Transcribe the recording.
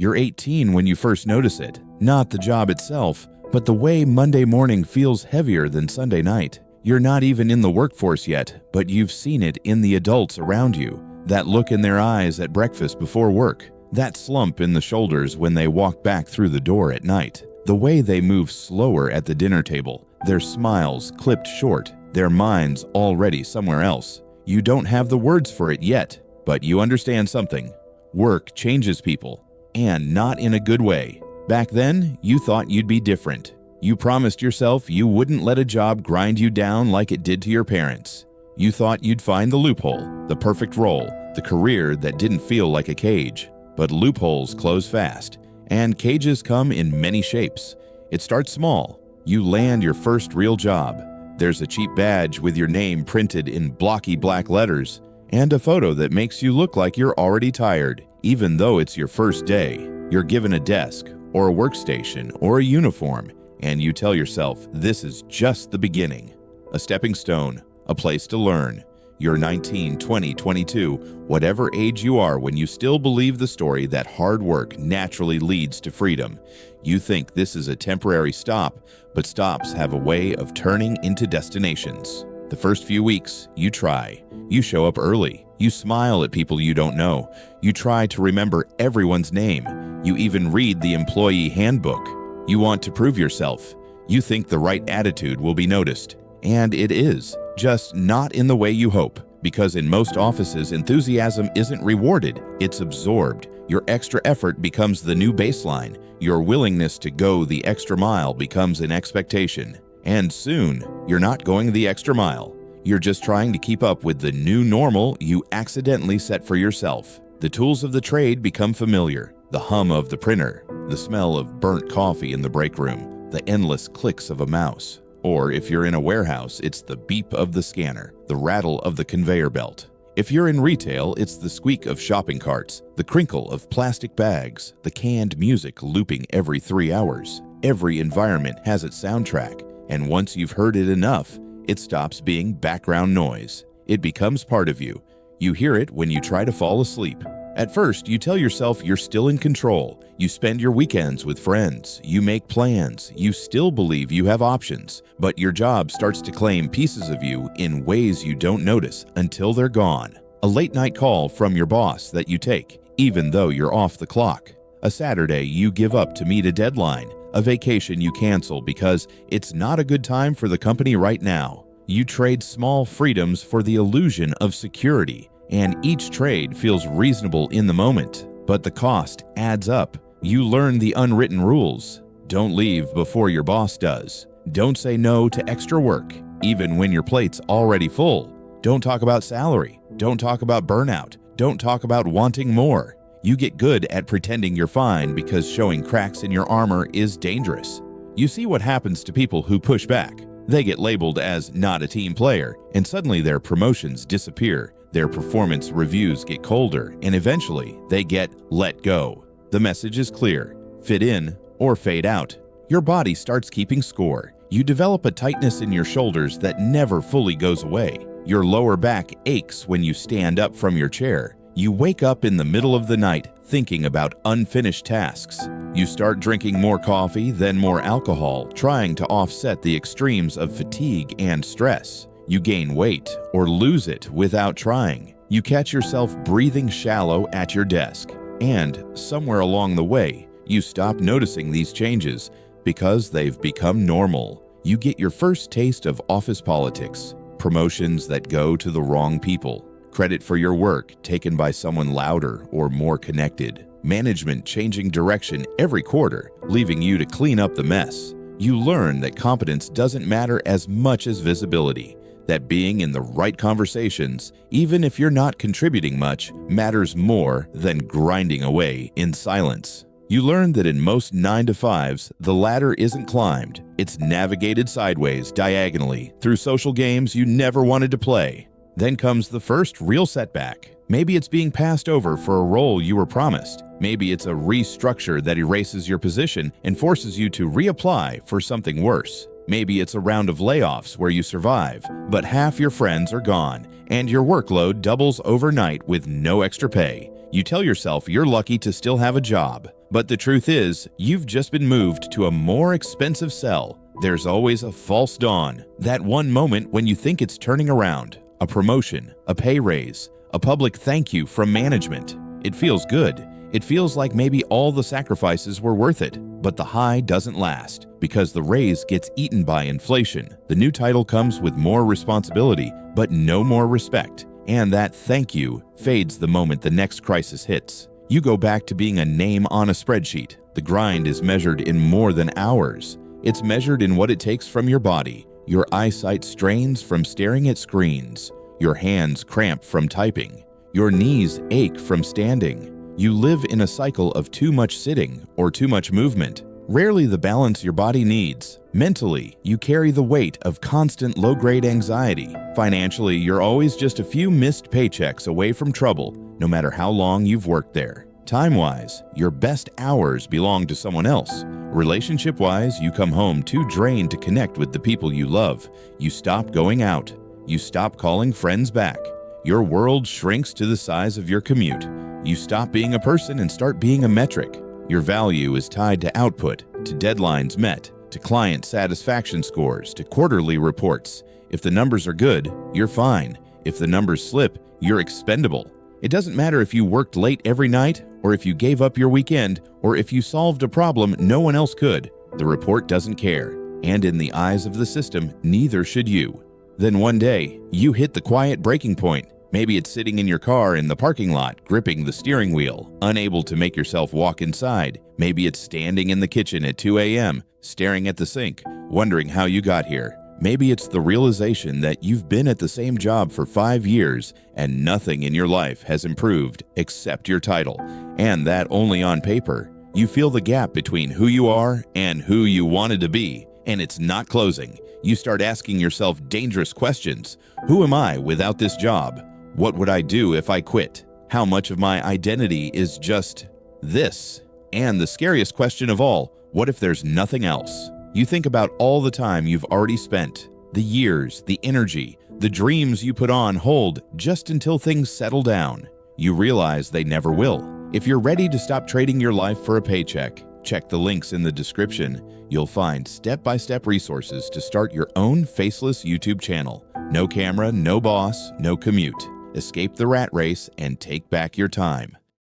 You're 18 when you first notice it, not the job itself, but the way Monday morning feels heavier than Sunday night. You're not even in the workforce yet, but you've seen it in the adults around you. That look in their eyes at breakfast before work, that slump in the shoulders when they walk back through the door at night, the way they move slower at the dinner table, their smiles clipped short, their minds already somewhere else. You don't have the words for it yet, but you understand something. Work changes people, and not in a good way. Back then, you thought you'd be different. You promised yourself you wouldn't let a job grind you down like it did to your parents. You thought you'd find the loophole, the perfect role, the career that didn't feel like a cage. But loopholes close fast, and cages come in many shapes. It starts small. You land your first real job. There's a cheap badge with your name printed in blocky black letters, and a photo that makes you look like you're already tired, even though it's your first day. You're given a desk, or a workstation, or a uniform, and you tell yourself this is just the beginning. A stepping stone, a place to learn. You're 19, 20, 22, whatever age you are when you still believe the story that hard work naturally leads to freedom. You think this is a temporary stop, but stops have a way of turning into destinations. The first few weeks, you try. You show up early. You smile at people you don't know. You try to remember everyone's name. You even read the employee handbook. You want to prove yourself. You think the right attitude will be noticed. And it is, just not in the way you hope. Because in most offices, enthusiasm isn't rewarded, it's absorbed. Your extra effort becomes the new baseline. Your willingness to go the extra mile becomes an expectation. And soon, you're not going the extra mile. You're just trying to keep up with the new normal you accidentally set for yourself. The tools of the trade become familiar. The hum of the printer, the smell of burnt coffee in the break room, the endless clicks of a mouse. Or if you're in a warehouse, it's the beep of the scanner, the rattle of the conveyor belt. If you're in retail, it's the squeak of shopping carts, the crinkle of plastic bags, the canned music looping every 3 hours. Every environment has its soundtrack, and once you've heard it enough, it stops being background noise. It becomes part of you. You hear it when you try to fall asleep. At first, you tell yourself you're still in control. You spend your weekends with friends. You make plans. You still believe you have options. But your job starts to claim pieces of you in ways you don't notice until they're gone. A late-night call from your boss that you take, even though you're off the clock. A Saturday you give up to meet a deadline. A vacation you cancel because it's not a good time for the company right now. You trade small freedoms for the illusion of security. And each trade feels reasonable in the moment, but the cost adds up. You learn the unwritten rules. Don't leave before your boss does. Don't say no to extra work, even when your plate's already full. Don't talk about salary. Don't talk about burnout. Don't talk about wanting more. You get good at pretending you're fine because showing cracks in your armor is dangerous. You see what happens to people who push back. They get labeled as not a team player, and suddenly their promotions disappear. Their performance reviews get colder, and eventually they get let go. The message is clear: fit in or fade out. Your body starts keeping score. You develop a tightness in your shoulders that never fully goes away. Your lower back aches when you stand up from your chair. You wake up in the middle of the night thinking about unfinished tasks. You start drinking more coffee, then more alcohol, trying to offset the extremes of fatigue and stress. You gain weight or lose it without trying. You catch yourself breathing shallow at your desk. And somewhere along the way, you stop noticing these changes because they've become normal. You get your first taste of office politics, promotions that go to the wrong people, credit for your work taken by someone louder or more connected, management changing direction every quarter, leaving you to clean up the mess. You learn that competence doesn't matter as much as visibility. That being in the right conversations, even if you're not contributing much, matters more than grinding away in silence. You learn that in most 9-to-5s, the ladder isn't climbed, it's navigated sideways, diagonally, through social games you never wanted to play. Then comes the first real setback. Maybe it's being passed over for a role you were promised. Maybe it's a restructure that erases your position and forces you to reapply for something worse. Maybe it's a round of layoffs where you survive, but half your friends are gone, and your workload doubles overnight with no extra pay. You tell yourself you're lucky to still have a job, But the truth is, you've just been moved to a more expensive cell. There's always a false dawn, that one moment when you think it's turning around. A promotion, a pay raise, a public thank you from management. It feels good. It feels like maybe all the sacrifices were worth it. But the high doesn't last, because the raise gets eaten by inflation. The new title comes with more responsibility, but no more respect. And that thank you fades the moment the next crisis hits. You go back to being a name on a spreadsheet. The grind is measured in more than hours. It's measured in what it takes from your body. Your eyesight strains from staring at screens. Your hands cramp from typing. Your knees ache from standing. You live in a cycle of too much sitting or too much movement, rarely the balance your body needs. Mentally, you carry the weight of constant low-grade anxiety. Financially, you're always just a few missed paychecks away from trouble, no matter how long you've worked there. Time-wise, your best hours belong to someone else. Relationship-wise, you come home too drained to connect with the people you love. You stop going out. You stop calling friends back. Your world shrinks to the size of your commute. You stop being a person and start being a metric. Your value is tied to output, to deadlines met, to client satisfaction scores, to quarterly reports. If the numbers are good, you're fine. If the numbers slip, you're expendable. It doesn't matter if you worked late every night, or if you gave up your weekend, or if you solved a problem no one else could. The report doesn't care, and in the eyes of the system, neither should you. Then one day, you hit the quiet breaking point. Maybe it's sitting in your car in the parking lot, gripping the steering wheel, unable to make yourself walk inside. Maybe it's standing in the kitchen at 2 a.m., staring at the sink, wondering how you got here. Maybe it's the realization that you've been at the same job for 5 years and nothing in your life has improved except your title, and that only on paper. You feel the gap between who you are and who you wanted to be, and it's not closing. You start asking yourself dangerous questions. Who am I without this job? What would I do if I quit? How much of my identity is just this? And the scariest question of all, what if there's nothing else? You think about all the time you've already spent, the years, the energy, the dreams you put on hold just until things settle down. You realize they never will. If you're ready to stop trading your life for a paycheck, check the links in the description. You'll find step-by-step resources to start your own faceless YouTube channel. No camera, no boss, no commute. Escape the rat race and take back your time.